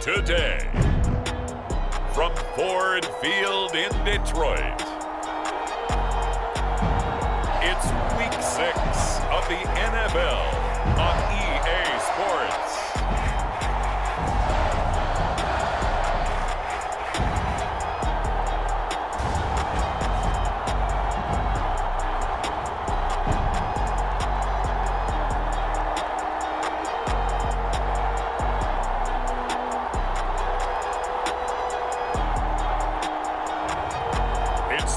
today. From Ford Field in Detroit, it's Week 6 of the NFL on EA Sports.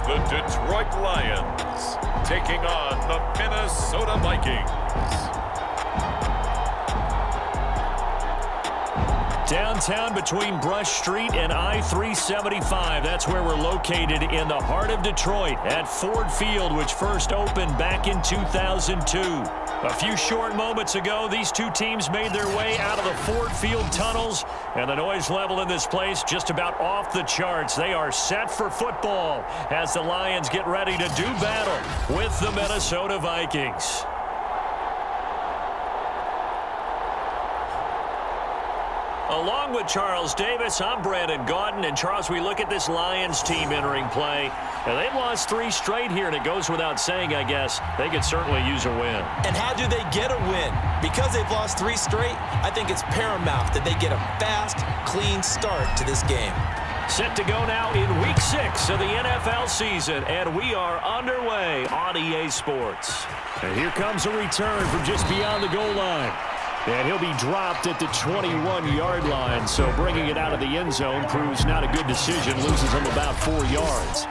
The Detroit Lions taking on the Minnesota Vikings. Downtown between Brush Street and I-375. That's where we're located in the heart of Detroit at Ford Field, which first opened back in 2002. A few short moments ago, these two teams made their way out of the Ford Field tunnels, and the noise level in this place just about off the charts. They are set for football as the Lions get ready to do battle with the Minnesota Vikings. Along with Charles Davis, I'm Brandon Gaudin. And Charles, we look at this Lions team entering play. Now, they've lost 3 straight here, and it goes without saying, I guess, they could certainly use a win. And how do they get a win? Because they've lost 3 straight, I think it's paramount that they get a fast, clean start to this game. Set to go now in Week 6 of the NFL season, and we are underway on EA Sports. And here comes a return from just beyond the goal line. And he'll be dropped at the 21-yard line, so bringing it out of the end zone proves not a good decision, loses him about 4 yards.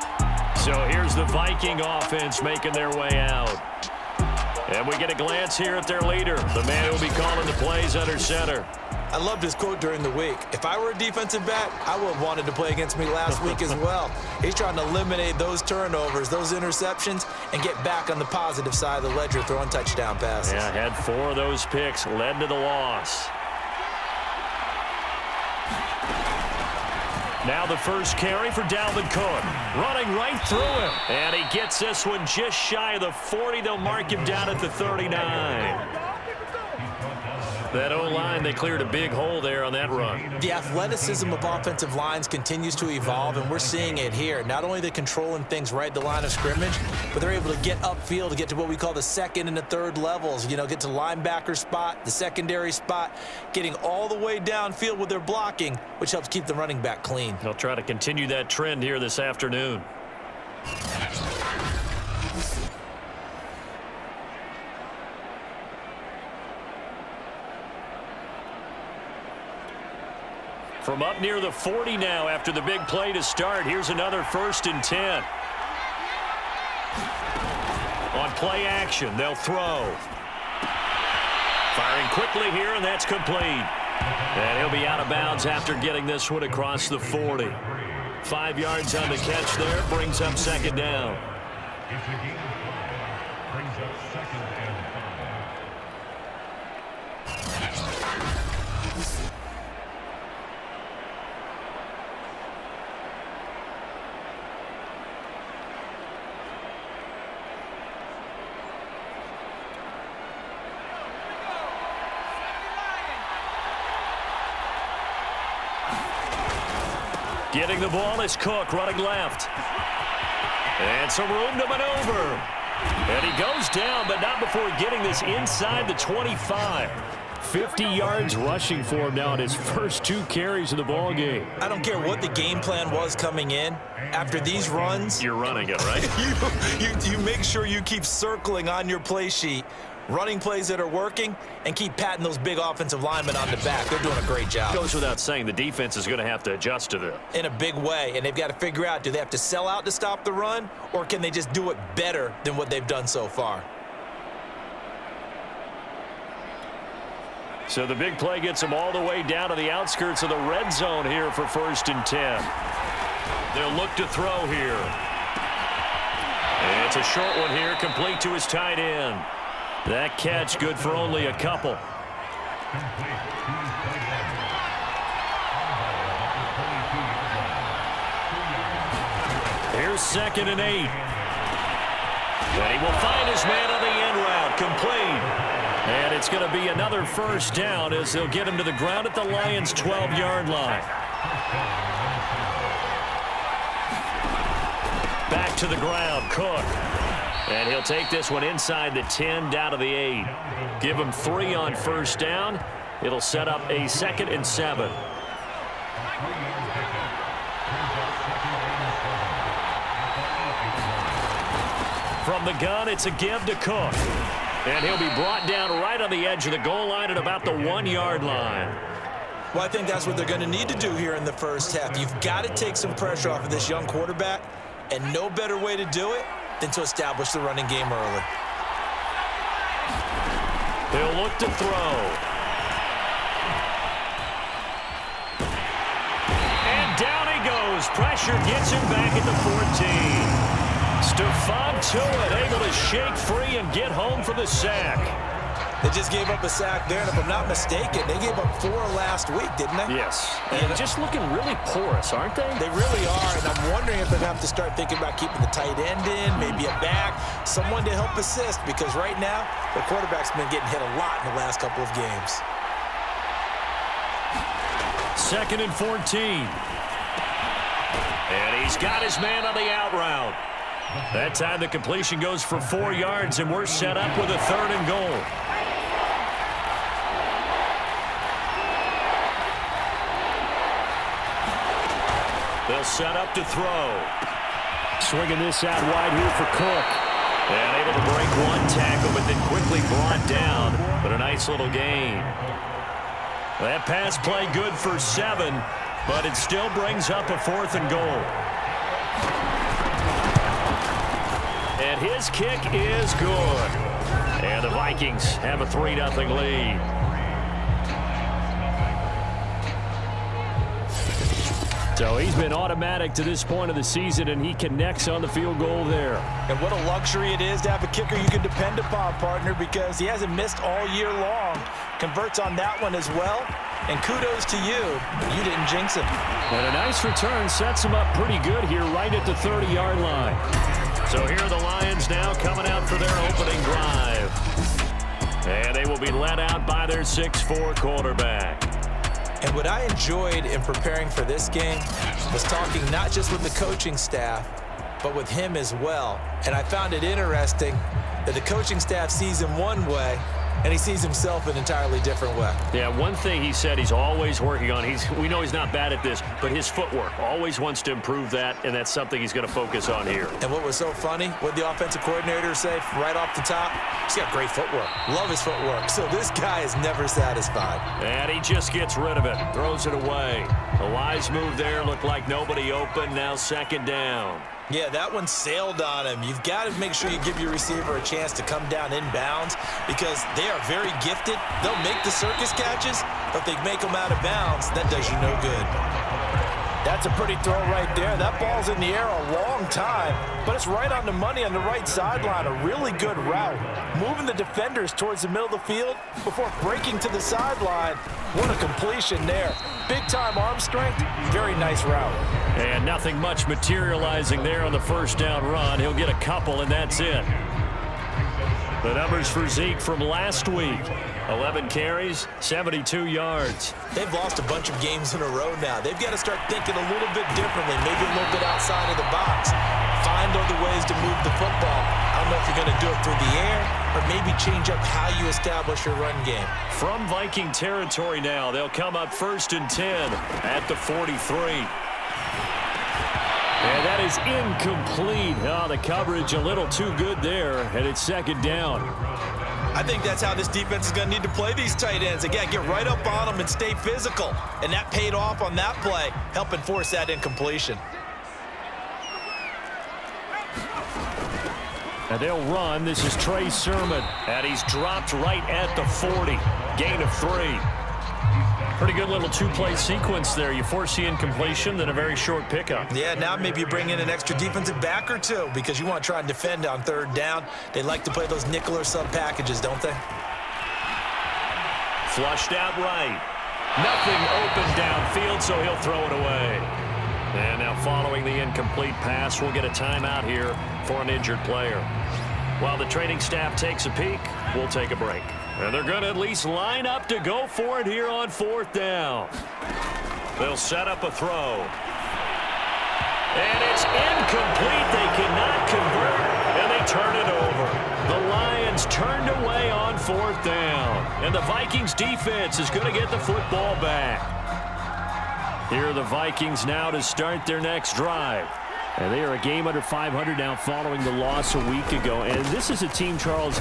So here's the Viking offense making their way out. And we get a glance here at their leader, the man who will be calling the plays under center. I loved his quote during the week. If I were a defensive back, I would have wanted to play against me last week as well. He's trying to eliminate those turnovers, those interceptions, and get back on the positive side of the ledger throwing touchdown passes. Yeah, had 4 of those picks, led to the loss. Now the first carry for Dalvin Cook. Running right through him. And he gets this one just shy of the 40. They'll mark him down at the 39. That O-line, they cleared a big hole there on that run. The athleticism of offensive lines continues to evolve, and we're seeing it here. Not only are they controlling things right at the line of scrimmage, but they're able to get upfield to get to what we call the second and the third levels. You know, get to linebacker spot, the secondary spot, getting all the way downfield with their blocking, which helps keep the running back clean. They'll try to continue that trend here this afternoon. From up near the 40 now after the big play to start. Here's another 1st and 10. On play action, they'll throw. Firing quickly here, and that's complete. And he'll be out of bounds after getting this one across the 40. 5 yards on the catch there, brings up 2nd down. Getting the ball is Cook running left. And some room to maneuver. And he goes down, but not before getting this inside the 25. 50 yards rushing for him now in his first 2 carries of the ball game. I don't care what the game plan was coming in. After these runs, you're running it, right? you make sure you keep circling on your play sheet, running plays that are working, and keep patting those big offensive linemen on the back. They're doing a great job. Goes without saying, the defense is going to have to adjust to this. In a big way, and they've got to figure out, do they have to sell out to stop the run, or can they just do it better than what they've done so far? So the big play gets them all the way down to the outskirts of the red zone here for 1st and 10. They'll look to throw here. And it's a short one here, complete to his tight end. That catch good for only a couple. Here's 2nd and 8. And he will find his man on the end route, complete. And it's going to be another first down as they'll get him to the ground at the Lions' 12-yard line. Back to the ground, Cook. And he'll take this one inside the 10, down to the 8. Give him 3 on first down. It'll set up a 2nd and 7. From the gun, it's a give to Cook. And he'll be brought down right on the edge of the goal line at about the 1-yard line. Well, I think that's what they're going to need to do here in the first half. You've got to take some pressure off of this young quarterback, and no better way to do it than to establish the running game early. He'll look to throw. And down he goes. Pressure gets him back at the 14. Stephon Tuitt able to shake free and get home for the sack. They just gave up a sack there, and if I'm not mistaken, they gave up 4 last week, didn't they? Yes. And just looking really porous, aren't they? They really are, and I'm wondering if they're going to have to start thinking about keeping the tight end in, maybe a back, someone to help assist, because right now, the quarterback's been getting hit a lot in the last couple of games. 2nd and 14. And he's got his man on the out route. That time the completion goes for 4 yards, and we're set up with a 3rd and goal. They'll set up to throw. Swinging this out wide here for Cook. And able to break 1 tackle, but then quickly brought down. But a nice little gain. That pass play good for 7, but it still brings up a 4th and goal. And his kick is good. And the Vikings have a 3-0 lead. So he's been automatic to this point of the season, and he connects on the field goal there. And what a luxury it is to have a kicker you can depend upon, partner, because he hasn't missed all year long. Converts on that one as well. And kudos to you. You didn't jinx him. And a nice return sets him up pretty good here right at the 30-yard line. So here are the Lions now coming out for their opening drive. And they will be led out by their 6'4" quarterback. And what I enjoyed in preparing for this game was talking not just with the coaching staff, but with him as well. And I found it interesting that the coaching staff sees him one way, and he sees himself an entirely different way. Yeah, one thing he said he's always working on, we know he's not bad at this, but his footwork, always wants to improve that, and that's something he's going to focus on here. And what was so funny, what the offensive coordinator say right off the top, he's got great footwork. Love his footwork. So this guy is never satisfied. And he just gets rid of it, throws it away. A wise move there, looked like nobody open, now 2nd down. Yeah, that one sailed on him. You've got to make sure you give your receiver a chance to come down inbounds because they are very gifted. They'll make the circus catches, but if they make them out of bounds, that does you no good. That's a pretty throw right there. That ball's in the air a long time, but it's right on the money on the right sideline. A really good route. Moving the defenders towards the middle of the field before breaking to the sideline. What a completion there. Big-time arm strength. Very nice route. And nothing much materializing there on the 1st down run. He'll get a couple, and that's it. The numbers for Zeke from last week. 11 carries, 72 yards. They've lost a bunch of games in a row now. They've got to start thinking a little bit differently, maybe a little bit outside of the box. Find other ways to move the football. I don't know if you're going to do it through the air or maybe change up how you establish your run game. From Viking territory now, they'll come up 1st and 10 at the 43. And that is incomplete. Oh, the coverage a little too good there, and it's 2nd down. I think that's how this defense is going to need to play these tight ends. Again, get right up on them and stay physical. And that paid off on that play, helping force that incompletion. And they'll run. This is Trey Sermon. And he's dropped right at the 40. Gain of 3. Pretty good little 2-play sequence there. You force the incompletion, then a very short pickup. Yeah, now maybe you bring in an extra defensive back or two because you want to try and defend on 3rd down. They like to play those nickel or sub packages, don't they? Flushed out right. Nothing open downfield, so he'll throw it away. And now following the incomplete pass, we'll get a timeout here for an injured player. While the training staff takes a peek, we'll take a break. And they're going to at least line up to go for it here on 4th down. They'll set up a throw. And it's incomplete. They cannot convert, and they turn it over. The Lions turned away on 4th down. And the Vikings defense is going to get the football back. Here are the Vikings now to start their next drive. And they are a game under 500 now following the loss a week ago. And this is a team, Charles,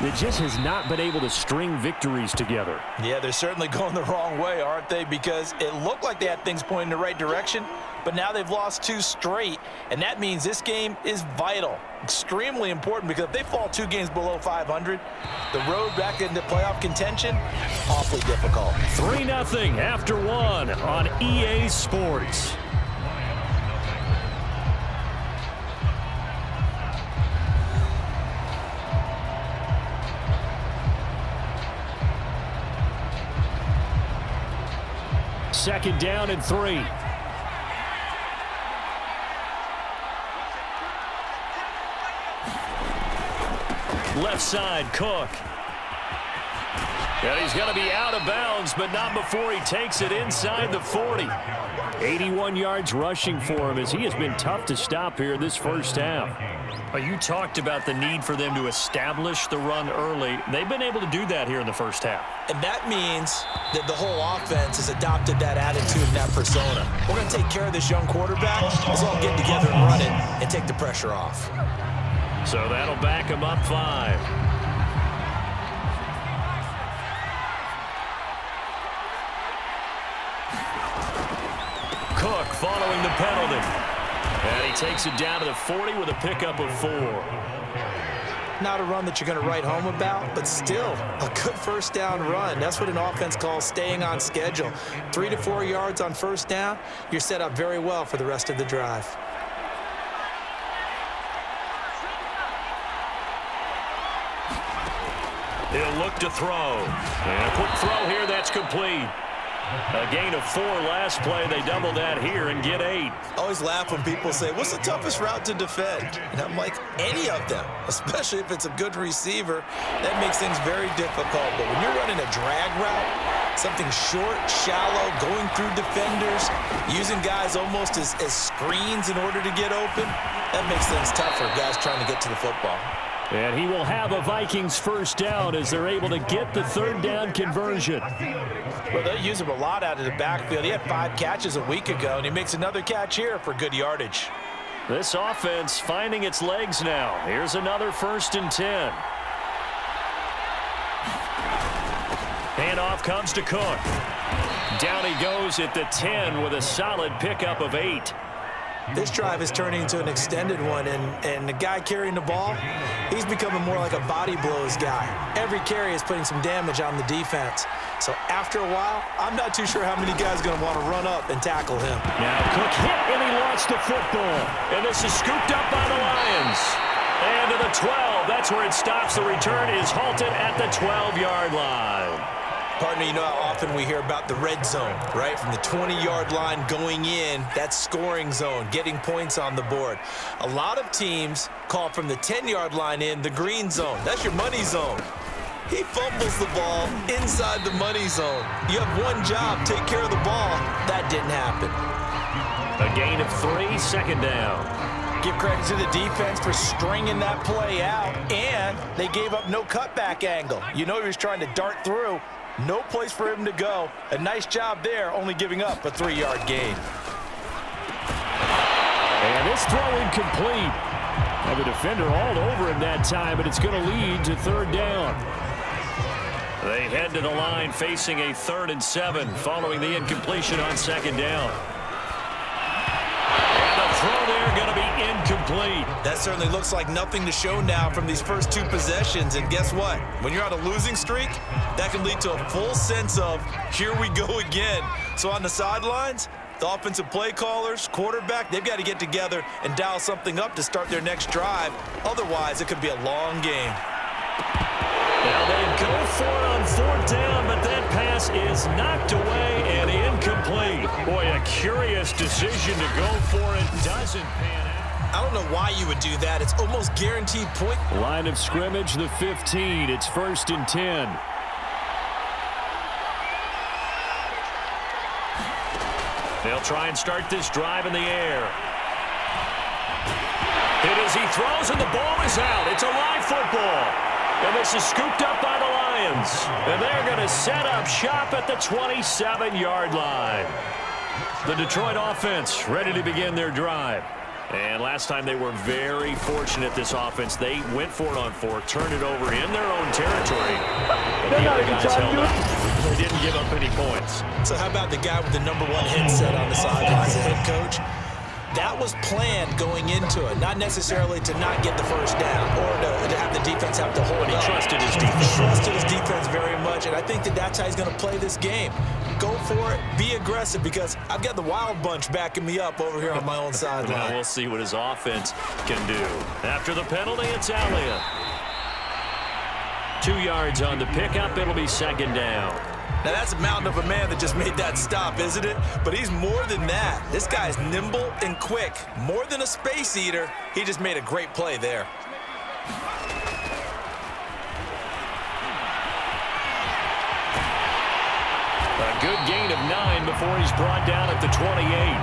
that just has not been able to string victories together. Yeah, they're certainly going the wrong way, aren't they? Because it looked like they had things pointing in the right direction, but now they've lost 2 straight. And that means this game is vital, extremely important, because if they fall 2 games below 500, the road back into playoff contention, awfully difficult. 3-0 after 1 on EA Sports. Second down and 3. Left side, Cook. And he's going to be out of bounds, but not before he takes it inside the 40. 81 yards rushing for him as he has been tough to stop here this first half. You talked about the need for them to establish the run early. They've been able to do that here in the first half. And that means that the whole offense has adopted that attitude and that persona. We're going to take care of this young quarterback. Let's all get together and run it and take the pressure off. So that'll back him up 5. Cook following the penalty. And he takes it down to the 40 with a pickup of 4. Not a run that you're going to write home about, but still a good first down run. That's what an offense calls staying on schedule. 3 to 4 yards on first down, you're set up very well for the rest of the drive. He'll look to throw. And a quick throw here, that's complete. A gain of 4 last play. They double that here and get 8. Always laugh when people say, what's the toughest route to defend? And I'm like, any of them, especially if it's a good receiver. That makes things very difficult. But when you're running a drag route, something short, shallow, going through defenders, using guys almost as screens in order to get open, that makes things tough for guys trying to get to the football. And he will have a Vikings first down as they're able to get the 3rd down conversion. Well, they use him a lot out of the backfield. He had 5 catches a week ago, and he makes another catch here for good yardage. This offense finding its legs now. Here's another 1st and 10. Handoff comes to Cook. Down he goes at the 10 with a solid pickup of 8. This drive is turning into an extended one, and the guy carrying the ball, he's becoming more like a body blows guy. Every carry is putting some damage on the defense. So after a while, I'm not too sure how many guys are going to want to run up and tackle him. Now Cook hit, and he lost the football. And this is scooped up by the Lions. And to the 12, that's where it stops. The return is halted at the 12-yard line. Partner, you know how often we hear about the red zone, right? From the 20-yard line going in, that scoring zone, getting points on the board. A lot of teams call from the 10-yard line in the green zone. That's your money zone. He fumbles the ball inside the money zone. You have one job, take care of the ball. That didn't happen. A gain of 3, 2nd down. Give credit to the defense for stringing that play out, and they gave up no cutback angle. You know he was trying to dart through. No place for him to go. A nice job there, only giving up a 3-yard gain. And this throw incomplete. Well, the defender all over him that time, but it's going to lead to 3rd down. They head to the line facing a 3rd and 7 following the incompletion on 2nd down. And the throw there going to be incomplete. That certainly looks like nothing to show now from these first 2 possessions. And guess what? When you're on a losing streak, that can lead to a full sense of, here we go again. So on the sidelines, the offensive play callers, quarterback, they've got to get together and dial something up to start their next drive. Otherwise, it could be a long game. Now they go for it on 4th down, but that pass is knocked away and incomplete. Boy, a curious decision to go for it. Doesn't pan out. I don't know why you would do that. It's almost guaranteed point. Line of scrimmage, the 15. It's 1st and 10. They'll try and start this drive in the air. Hit as he throws, and the ball is out. It's a live football. And this is scooped up by the Lions. And they're going to set up shop at the 27-yard line. The Detroit offense ready to begin their drive. And last time they were very fortunate, this offense. They went for it on fourth, turned it over in their own territory. But the other guys held up. They didn't give up any points. So how about the guy with the #1 headset on the sidelines, the head coach? That was planned going into it, not necessarily to not get the first down or to have the defense have to hold But he up. trusted his defense. He trusted his defense very much, and I think that's how he's going to play this game. Go for it, be aggressive, because I've got the wild bunch backing me up over here on my own sideline. Well, we'll see what his offense can do. After the penalty, it's Elliott. 2 yards on the pickup. It'll be second down. Now, that's a mountain of a man that just made that stop, isn't it? But he's more than that. This guy's nimble and quick. More than a space eater, he just made a great play there. A good gain of 9 before he's brought down at the 28.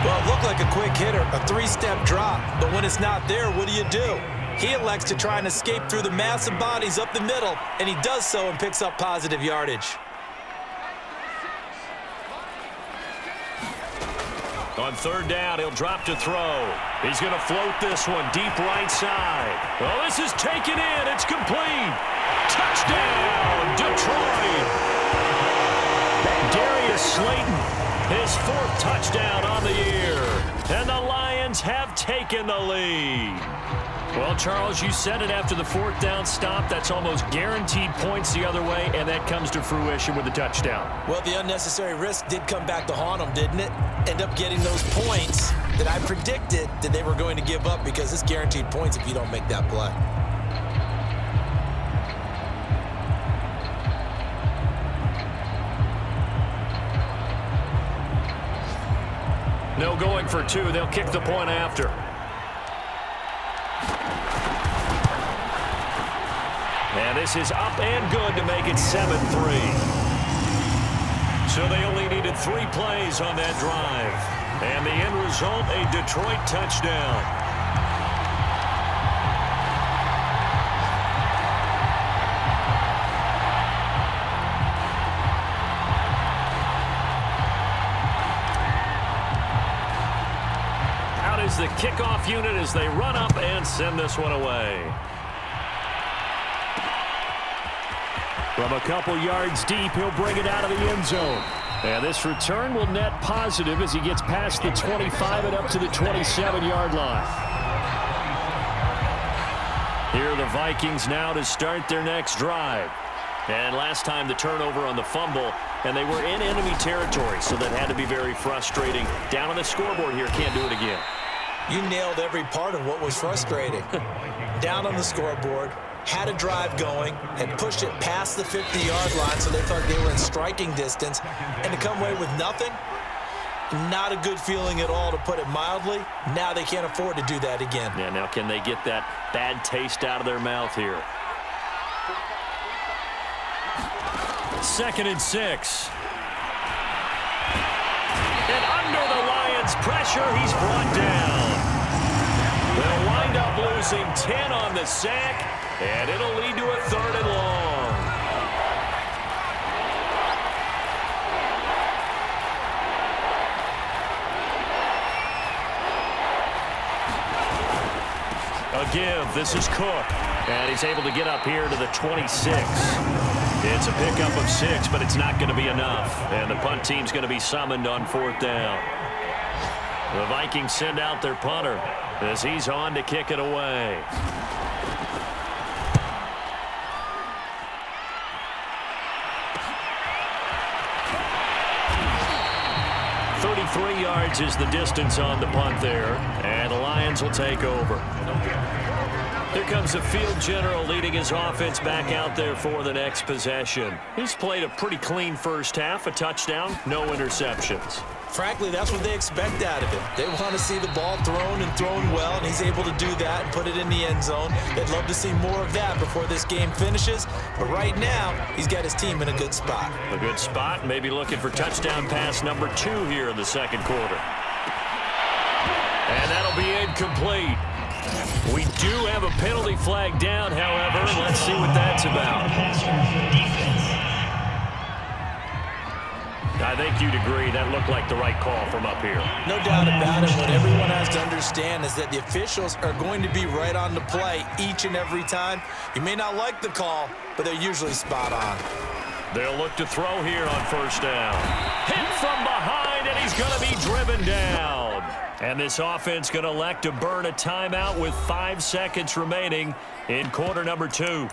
Well, it looked like a quick hitter, a 3-step drop. But when it's not there, what do? He elects to try and escape through the massive bodies up the middle, and he does so and picks up positive yardage. On third down, he'll drop to throw. He's going to float this one deep right side. Well, this is taken in. It's complete. Touchdown, Detroit. Darius Slayton, his 4th touchdown on the year. And the Lions have taken the lead. Well, Charles, you said it after the 4th down stop. That's almost guaranteed points the other way, and that comes to fruition with the touchdown. Well, the unnecessary risk did come back to haunt them, didn't it? End up getting those points that I predicted that they were going to give up, because it's guaranteed points if you don't make that play. No going for 2. They'll kick the point after. And this is up and good to make it 7-3. So they only needed 3 plays on that drive. And the end result, a Detroit touchdown. Out is the kickoff unit as they run up and send this one away. From a couple yards deep, he'll bring it out of the end zone. And this return will net positive as he gets past the 25 and up to the 27-yard line. Here are the Vikings now to start their next drive. And last time the turnover on the fumble, and they were in enemy territory, so that had to be very frustrating. Down on the scoreboard here, can't do it again. You nailed every part of what was frustrating. Down on the scoreboard, had a drive going, and pushed it past the 50-yard line, so they thought they were in striking distance, and to come away with nothing, not a good feeling at all, to put it mildly. Now they can't afford to do that again. Yeah, now can they get that bad taste out of their mouth here? 2nd and 6. And under the Lions' pressure, he's brought down. They'll wind up losing 10 on the sack, and it'll lead to a 3rd and long. A give. This is Cook. And he's able to get up here to the 26. It's a pickup of 6, but it's not going to be enough. And the punt team's going to be summoned on 4th down. The Vikings send out their punter as he's on to kick it away. Yards is the distance on the punt there, and the Lions will take over. Here comes the field general leading his offense back out there for the next possession. He's played a pretty clean first half, a touchdown, no interceptions. Frankly, that's what they expect out of him. They want to see the ball thrown and thrown well, and he's able to do that and put it in the end zone. They'd love to see more of that before this game finishes. But right now, he's got his team in a good spot. A good spot, maybe looking for touchdown pass number 2 here in the second quarter. And that'll be incomplete. We do have a penalty flag down, however. Let's see what that's about. I think you'd agree that looked like the right call from up here. No doubt about it. What everyone has to understand is that the officials are going to be right on the play each and every time. You may not like the call, but they're usually spot on. They'll look to throw here on first down. Hit from behind, and he's going to be driven down. And this offense going to elect to burn a timeout with 5 seconds remaining in quarter number 2.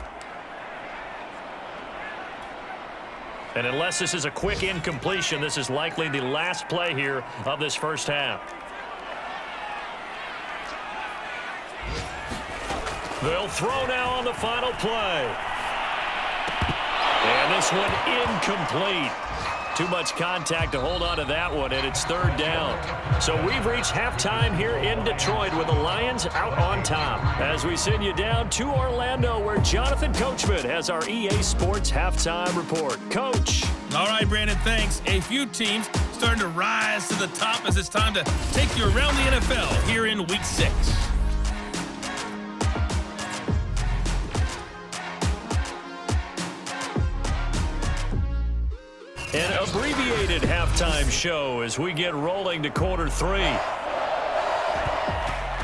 And unless this is a quick incompletion, this is likely the last play here of this first half. They'll throw now on the final play. And this one incomplete. Too much contact to hold on to that one, and it's third down. So we've reached halftime here in Detroit with the Lions out on top. As we send you down to Orlando, where Jonathan Coachman has our EA Sports halftime report. Coach. All right, Brandon, thanks. A few teams starting to rise to the top as it's time to take you around the NFL here in Week 6. An abbreviated halftime show as we get rolling to quarter 3.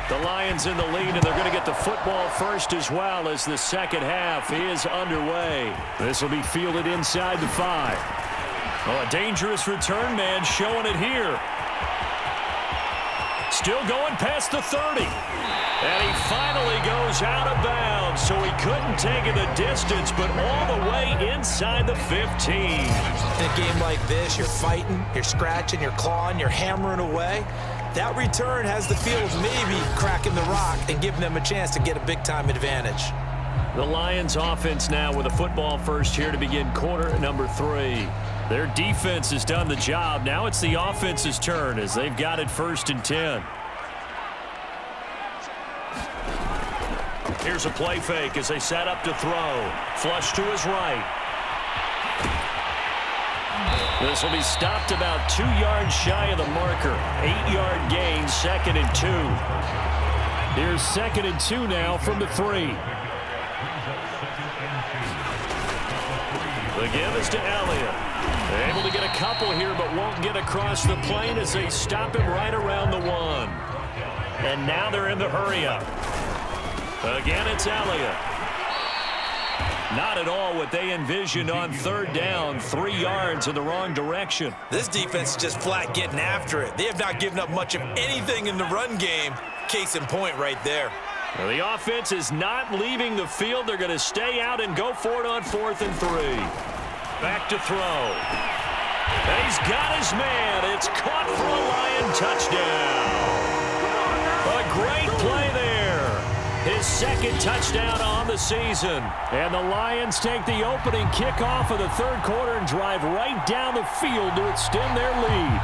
The Lions in the lead, and they're going to get the football first as well as the second half is underway. This will be fielded inside the 5. Oh, a dangerous return man showing it here. Still going past the 30. And he finally goes out of bounds, so he couldn't take it the distance, but all the way inside the 15. In a game like this, you're fighting, you're scratching, you're clawing, you're hammering away. That return has the feel of maybe cracking the rock and giving them a chance to get a big-time advantage. The Lions offense now with a football first here to begin quarter number 3. Their defense has done the job. Now it's the offense's turn as they've got it 1st and 10. Here's a play fake as they set up to throw. Flush to his right. This will be stopped about 2 yards shy of the marker. 8-yard gain, 2nd and 2. Here's 2nd and 2 now from the 3. The give is to Elliott. They're able to get a couple here, but won't get across the plane as they stop him right around the 1. And now they're in the hurry-up. Again, it's Elliott. Not at all what they envisioned on 3rd down. 3 yards in the wrong direction. This defense is just flat getting after it. They have not given up much of anything in the run game. Case in point right there. Well, the offense is not leaving the field. They're going to stay out and go for it on 4th and 3. Back to throw. And he's got his man. It's caught for a Lion touchdown. A great play there. His 2nd touchdown on the season. And the Lions take the opening kickoff of the 3rd quarter and drive right down the field to extend their lead.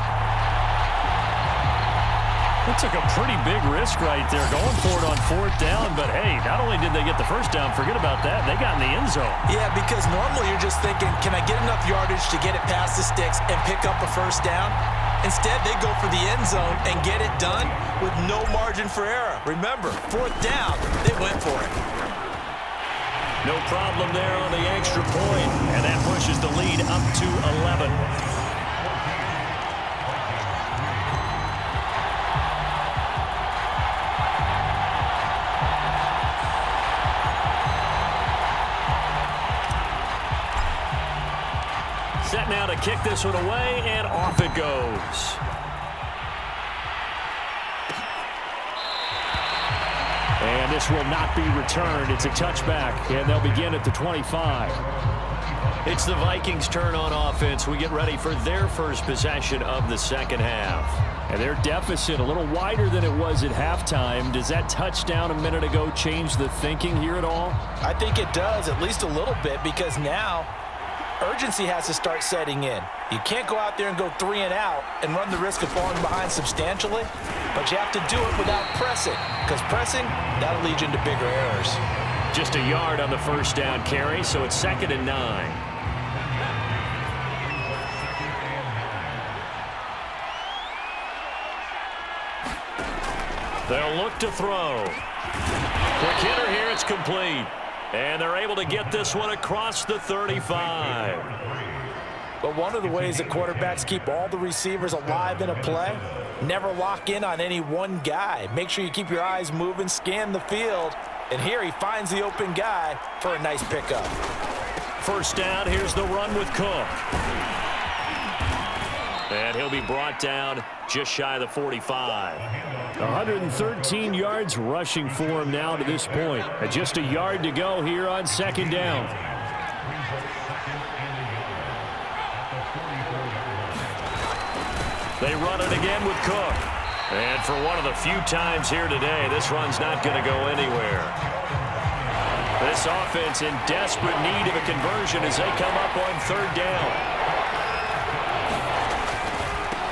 That took a pretty big risk right there, going for it on 4th down. But, hey, not only did they get the first down, forget about that, they got in the end zone. Yeah, because normally you're just thinking, can I get enough yardage to get it past the sticks and pick up a first down? Instead, they go for the end zone and get it done with no margin for error. Remember, 4th down, they went for it. No problem there on the extra point, and that pushes the lead up to 11. Set now to kick this one away, and off it goes. And this will not be returned. It's a touchback, and they'll begin at the 25. It's the Vikings' turn on offense. We get ready for their first possession of the second half. And their deficit a little wider than it was at halftime. Does that touchdown a minute ago change the thinking here at all? I think it does, at least a little bit, because now urgency has to start setting in. You can't go out there and go 3 and out and run the risk of falling behind substantially, but you have to do it without pressing, because pressing, that'll lead you into bigger errors. Just a yard on the first down carry, so it's 2nd and 9. They'll look to throw. Quick hitter here, it's complete. And they're able to get this one across the 35. But one of the ways that quarterbacks keep all the receivers alive in a play, never lock in on any one guy. Make sure you keep your eyes moving, scan the field, and here he finds the open guy for a nice pickup. First down, here's the run with Cook. And he'll be brought down just shy of the 45. 113 yards rushing for him now to this point. And just a yard to go here on 2nd down. They run it again with Cook. And for one of the few times here today, this run's not going to go anywhere. This offense in desperate need of a conversion as they come up on 3rd down.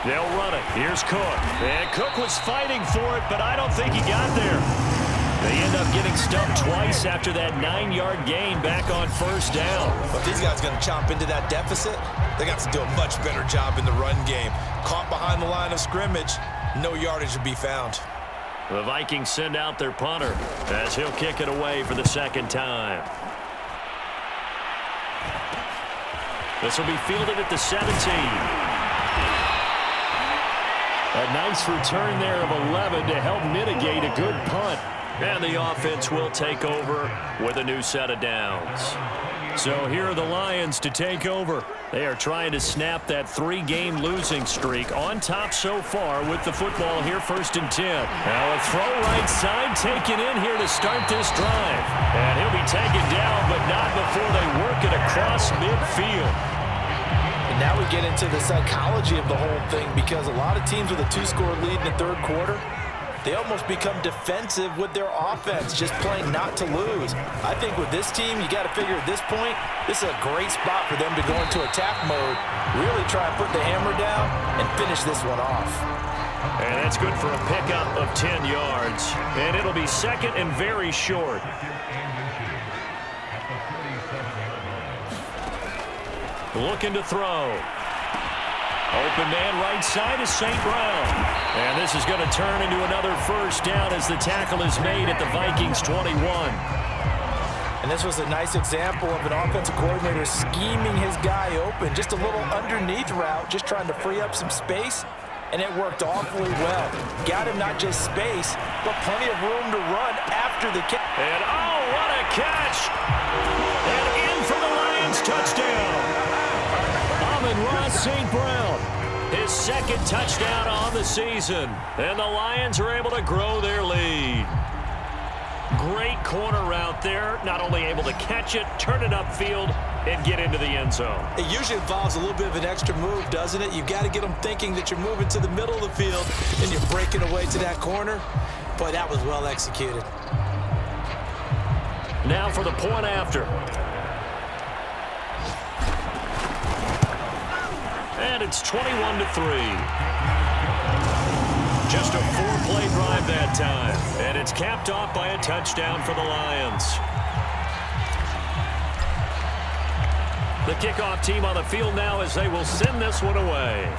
They'll run it. Here's Cook. And Cook was fighting for it, but I don't think he got there. They end up getting stumped twice after that 9-yard gain back on 1st down. But these guys are going to chomp into that deficit. They got to do a much better job in the run game. Caught behind the line of scrimmage, no yardage to be found. The Vikings send out their punter as he'll kick it away for the 2nd time. This will be fielded at the 17. A nice return there of 11 to help mitigate a good punt. And the offense will take over with a new set of downs. So here are the Lions to take over. They are trying to snap that 3-game losing streak on top so far with the football here, 1st and 10. Now a throw right side taken in here to start this drive. And he'll be taken down, but not before they work it across midfield. And now we get into the psychology of the whole thing, because a lot of teams with a 2-score lead in the 3rd quarter, they almost become defensive with their offense, just playing not to lose. I think with this team, you got to figure at this point, this is a great spot for them to go into attack mode, really try and put the hammer down and finish this one off. And that's good for a pickup of 10 yards. And it'll be 2nd and very short. Looking to throw. Open man right side is St. Brown. And this is going to turn into another 1st down as the tackle is made at the Vikings 21. And this was a nice example of an offensive coordinator scheming his guy open. Just a little underneath route, just trying to free up some space. And it worked awfully well. Got him not just space, but plenty of room to run after the catch. And oh, what a catch! And in for the Lions touchdown. Ross St. Brown, his 2nd touchdown on the season. And the Lions are able to grow their lead. Great corner route there. Not only able to catch it, turn it upfield, and get into the end zone. It usually involves a little bit of an extra move, doesn't it? You've got to get them thinking that you're moving to the middle of the field and you're breaking away to that corner. Boy, that was well executed. Now for the point after. And it's 21-3. Just a 4-play drive that time. And it's capped off by a touchdown for the Lions. The kickoff team on the field now as they will send this one away.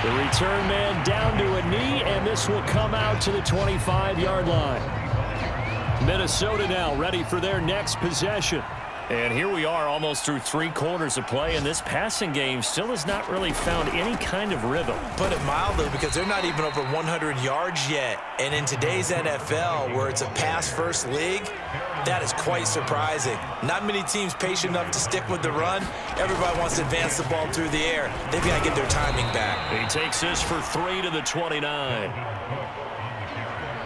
The return man down to a knee, and this will come out to the 25-yard line. Minnesota now ready for their next possession. And here we are almost through 3 quarters of play, and this passing game still has not really found any kind of rhythm. Put it mildly, because they're not even over 100 yards yet. And in today's NFL, where it's a pass-first league, that is quite surprising. Not many teams patient enough to stick with the run. Everybody wants to advance the ball through the air. They've got to get their timing back. He takes this for 3 to the 29.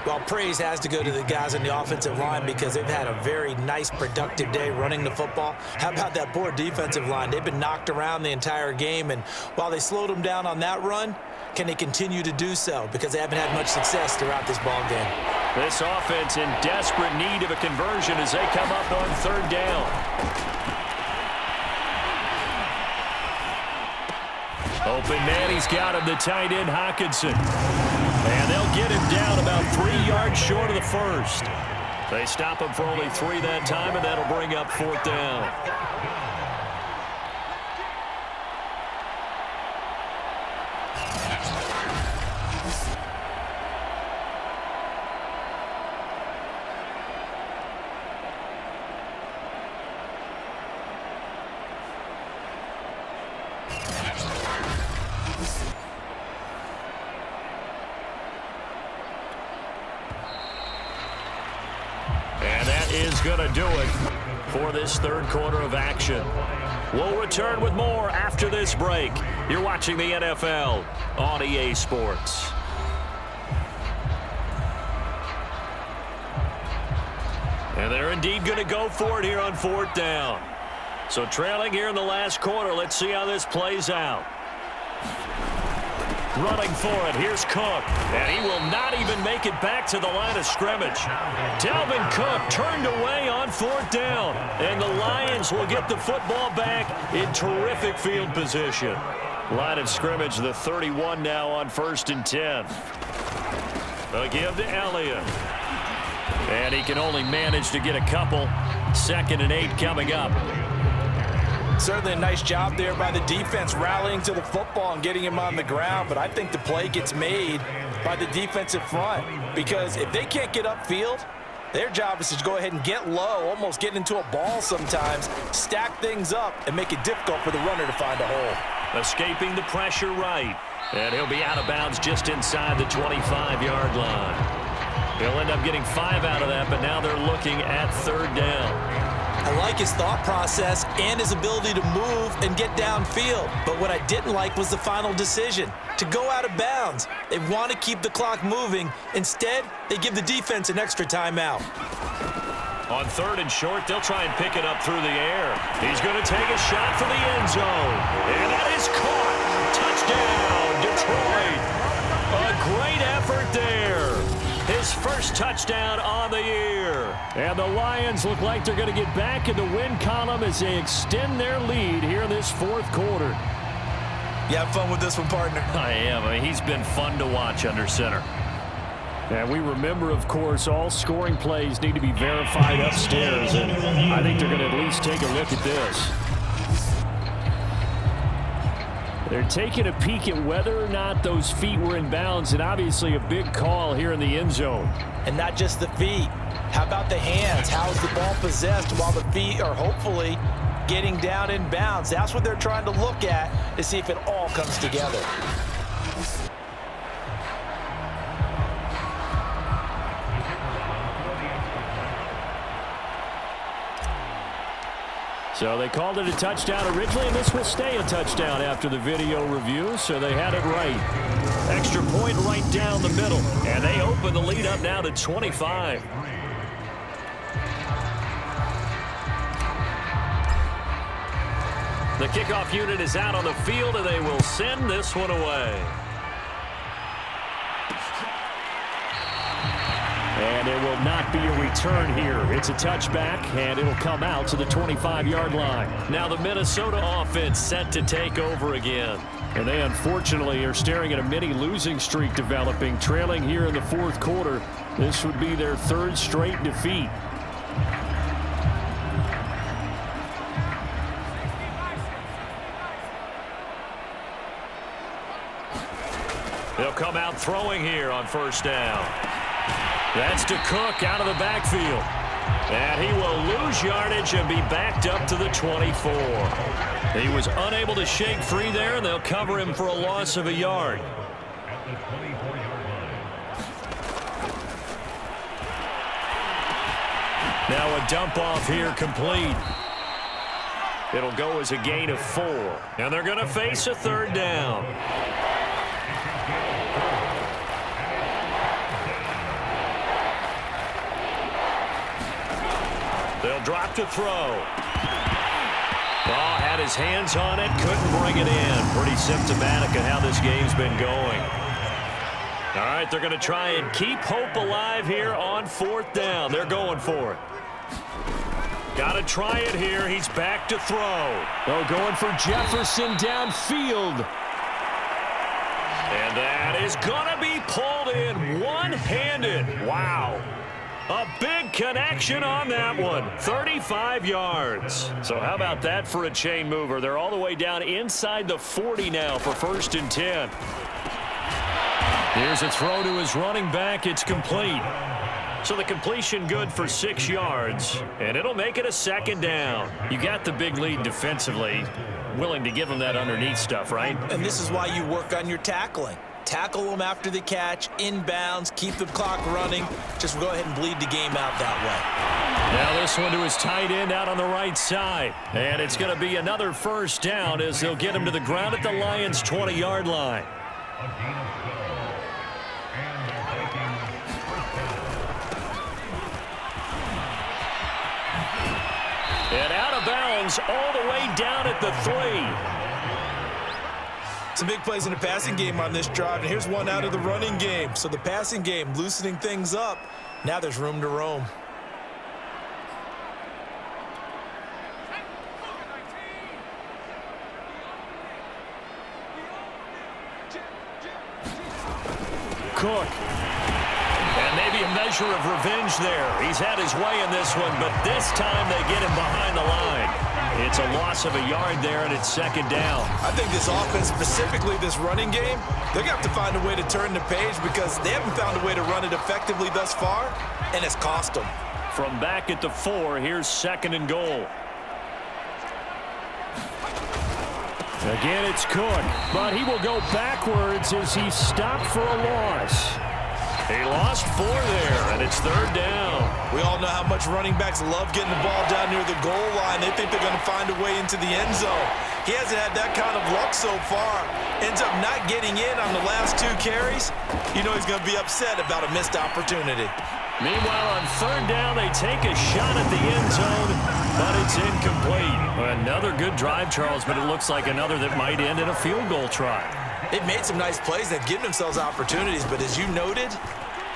Well, praise has to go to the guys on the offensive line, because they've had a very nice, productive day running the football. How about that poor defensive line? They've been knocked around the entire game, and while they slowed them down on that run, can they continue to do so? Because they haven't had much success throughout this ball game. This offense in desperate need of a conversion as they come up on third down. Open man, he's got him, the tight end, Hawkinson. And they'll get him down about 3 yards short of the first. They stop him for only 3 that time, and that'll bring up fourth down. Is going to do it for this third quarter of action. We'll return with more after this break. You're watching the NFL on EA Sports. And they're indeed going to go for it here on fourth down. So trailing here in the last quarter, let's see how this plays out. Running for it, here's Cook, and he will not even make it back to the line of scrimmage. Dalvin Cook turned away on fourth down, and the Lions will get the football back in terrific field position. Line of scrimmage, the 31 now on 1st and 10. A give to Elliott. And he can only manage to get a couple. 2nd and 8 coming up. Certainly a nice job there by the defense rallying to the football and getting him on the ground, but I think the play gets made by the defensive front because if they can't get upfield, their job is to go ahead and get low, almost get into a ball sometimes, stack things up, and make it difficult for the runner to find a hole. Escaping the pressure right, and he'll be out of bounds just inside the 25-yard line. He'll end up getting 5 out of that, but now they're looking at third down. I like his thought process and his ability to move and get downfield. But what I didn't like was the final decision, to go out of bounds. They want to keep the clock moving. Instead, they give the defense an extra timeout. On 3rd and short, they'll try and pick it up through the air. He's going to take a shot for the end zone. And that is caught. Touchdown, Detroit. A great effort there. His first touchdown on the year. And the Lions look like they're going to get back in the win column as they extend their lead here in this fourth quarter. You have fun with this one, partner? I am. I mean, he's been fun to watch under center. And we remember, of course, all scoring plays need to be verified upstairs. And I think they're going to at least take a look at this. They're taking a peek at whether or not those feet were in bounds, and obviously a big call here in the end zone. And not just the feet. How about the hands? How is the ball possessed while the feet are hopefully getting down in bounds? That's what they're trying to look at to see if it all comes together. So they called it a touchdown originally, and this will stay a touchdown after the video review, so they had it right. Extra point right down the middle, and they open the lead up now to 25. The kickoff unit is out on the field, and they will send this one away. And it will not be a return here. It's a touchback, and it'll come out to the 25-yard line. Now the Minnesota offense set to take over again. And they unfortunately are staring at a mini losing streak developing, trailing here in the fourth quarter. This would be their 3rd straight defeat. They'll come out throwing here on 1st down. That's to Cook out of the backfield. And he will lose yardage and be backed up to the 24. He was unable to shake free there, and they'll cover him for a loss of a yard. Now a dump off here complete. It'll go as a gain of 4. And they're going to face a 3rd down. They'll drop to throw. Ball had his hands on it, couldn't bring it in. Pretty symptomatic of how this game's been going. All right, they're going to try and keep hope alive here on 4th down. They're going for it. Got to try it here. He's back to throw. Oh, going for Jefferson downfield. And that is going to be pulled in one-handed. Wow. A big connection on that one. 35 yards. So how about that for a chain mover? They're all the way down inside the 40 now for 1st and 10. Here's a throw to his running back. It's complete. So the completion good for 6 yards, and it'll make it a 2nd down. You got the big lead defensively. Willing to give him that underneath stuff, right? And this is why you work on your tackling. Tackle them after the catch, inbounds, keep the clock running. Just go ahead and bleed the game out that way. Now this one to his tight end out on the right side. And it's going to be another 1st down as they'll get him to the ground at the Lions' 20-yard line. And out of bounds all the way down at the 3. Some big plays in the passing game on this drive, and here's one out of the running game. So the passing game loosening things up. Now there's room to roam. Cook. And maybe a measure of revenge there. He's had his way in this one, but this time they get him behind the line. It's a loss of a yard there, and it's 2nd down. I think this offense, specifically this running game, they're going to have to find a way to turn the page because they haven't found a way to run it effectively thus far, and it's cost them. From back at the 4, here's 2nd and goal. Again, it's Cook, but he will go backwards as he's stopped for a loss. He lost 4 there, and it's 3rd down. We all know how much running backs love getting the ball down near the goal line. They think they're going to find a way into the end zone. He hasn't had that kind of luck so far. Ends up not getting in on the last 2 carries. You know he's going to be upset about a missed opportunity. Meanwhile, on 3rd down, they take a shot at the end zone, but it's incomplete. Another good drive, Charles, but it looks like another that might end in a field goal try. They've made some nice plays. They've given themselves opportunities, but as you noted,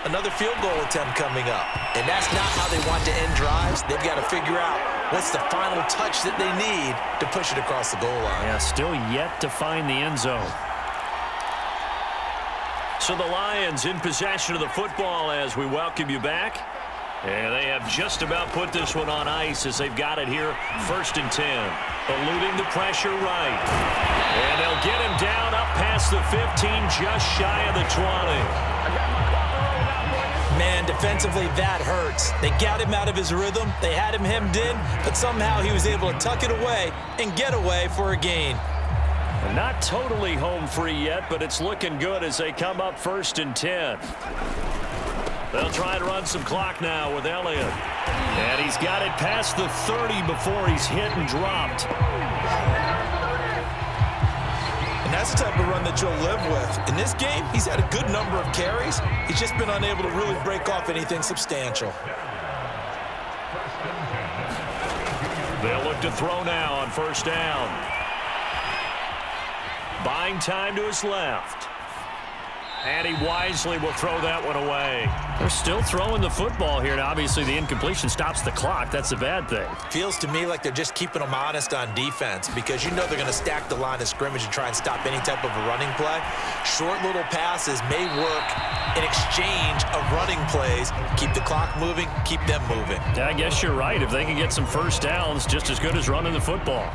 another field goal attempt coming up. And that's not how they want to end drives. They've got to figure out what's the final touch that they need to push it across the goal line. Yeah, still yet to find the end zone. So the Lions in possession of the football as we welcome you back. And they have just about put this one on ice as they've got it here, 1st and 10. Eluding the pressure right. And they'll get him down up past the 15, just shy of the 20. Man, defensively, that hurts. They got him out of his rhythm. They had him hemmed in, but somehow he was able to tuck it away and get away for a gain. Not totally home free yet, but it's looking good as they come up 1st and 10. They'll try and run some clock now with Elliott. And he's got it past the 30 before he's hit and dropped. And that's the type of run that you'll live with. In this game, he's had a good number of carries. He's just been unable to really break off anything substantial. They'll look to throw now on 1st down. Buying time to his left. And he wisely will throw that one away. They're still throwing the football here. Now, obviously, the incompletion stops the clock. That's a bad thing. Feels to me like they're just keeping them honest on defense because you know they're going to stack the line of scrimmage and try and stop any type of a running play. Short little passes may work in exchange of running plays. Keep the clock moving, keep them moving. Yeah, I guess you're right. If they can get some 1st downs, just as good as running the football.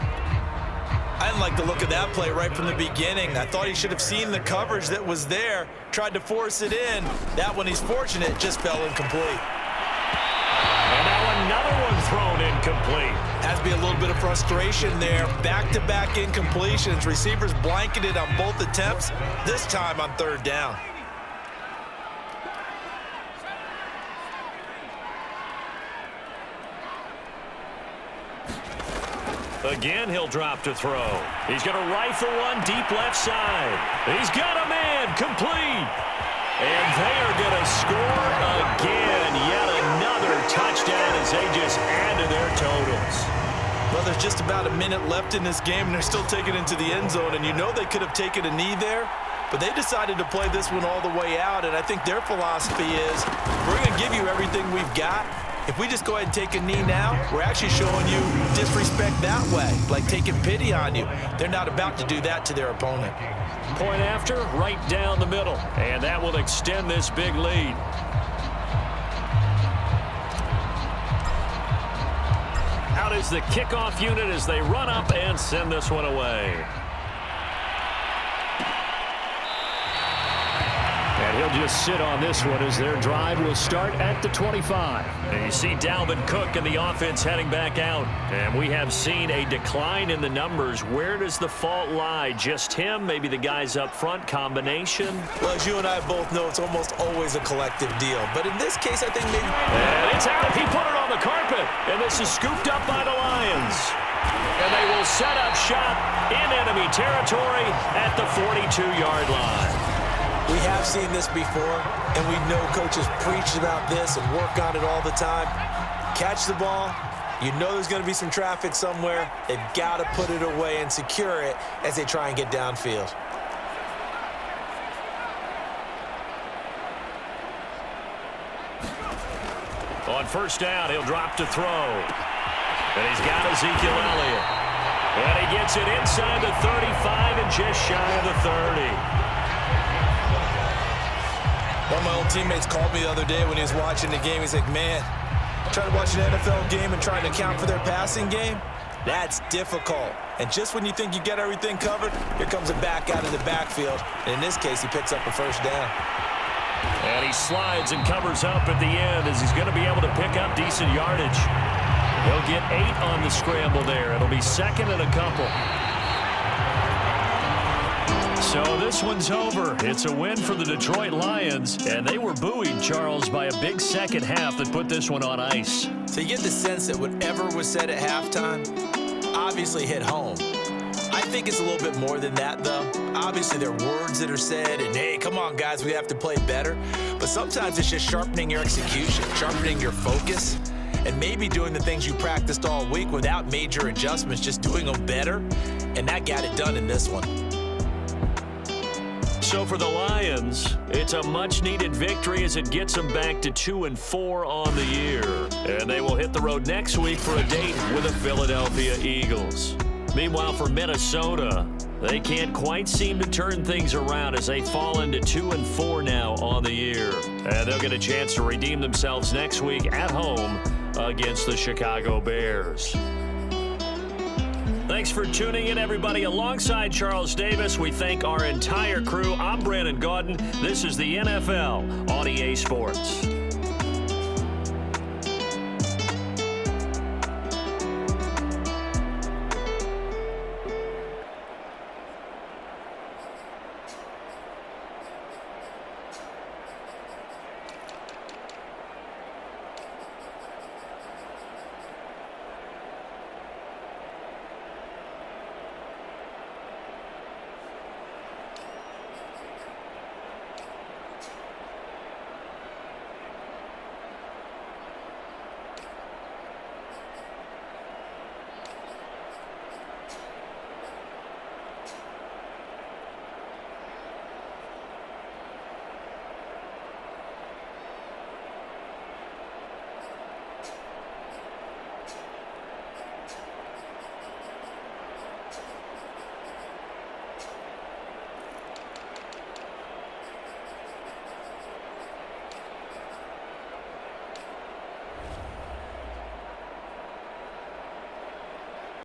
I didn't like the look of that play right from the beginning. I thought he should have seen the coverage that was there, tried to force it in. That one, he's fortunate, just fell incomplete. And now another one thrown incomplete. Has to be a little bit of frustration there. Back-to-back incompletions. Receivers blanketed on both attempts, this time on 3rd down. Again, he'll drop to throw. He's going to rifle one deep left side. He's got a man complete. And they are going to score again. Yet another touchdown as they just add to their totals. Well, there's just about a minute left in this game, and they're still taking it into the end zone. And you know they could have taken a knee there. But they decided to play this one all the way out, and I think their philosophy is, we're going to give you everything we've got. If we just go ahead and take a knee now, we're actually showing you disrespect that way, like taking pity on you. They're not about to do that to their opponent. Point after, right down the middle, and that will extend this big lead. Out is the kickoff unit as they run up and send this one away. And he'll just sit on this one as their drive will start at the 25. And you see Dalvin Cook and the offense heading back out. And we have seen a decline in the numbers. Where does the fault lie? Just him? Maybe the guys up front? Combination? Well, as you and I both know, it's almost always a collective deal. But in this case, I think maybe... And it's out. He put it on the carpet. And this is scooped up by the Lions. And they will set up shop in enemy territory at the 42-yard line. We have seen this before, and we know coaches preach about this and work on it all the time. Catch the ball. You know there's going to be some traffic somewhere. They've got to put it away and secure it as they try and get downfield. On first down, he'll drop to throw. And he's got Ezekiel Elliott. And he gets it inside the 35 and just shy of the 30. One of my old teammates called me the other day when he was watching the game. He's like, man, trying to watch an NFL game and trying to account for their passing game, that's difficult. And just when you think you get everything covered, here comes a back out of the backfield. And in this case, he picks up a first down. And he slides and covers up at the end as he's going to be able to pick up decent yardage. He'll get 8 on the scramble there. It'll be second and a couple. So this one's over. It's a win for the Detroit Lions, and they were buoyed, Charles, by a big second half that put this one on ice. So you get the sense that whatever was said at halftime obviously hit home. I think it's a little bit more than that, though. Obviously, there are words that are said, and hey, come on, guys, we have to play better. But sometimes it's just sharpening your execution, sharpening your focus, and maybe doing the things you practiced all week without major adjustments, just doing them better, and that got it done in this one. So for the Lions, it's a much-needed victory as it gets them back to 2-4 on the year. And they will hit the road next week for a date with the Philadelphia Eagles. Meanwhile, for Minnesota, they can't quite seem to turn things around as they fall into 2-4 now on the year. And they'll get a chance to redeem themselves next week at home against the Chicago Bears. Thanks for tuning in, everybody. Alongside Charles Davis, we thank our entire crew. I'm Brandon Gaudin. This is the NFL on EA Sports.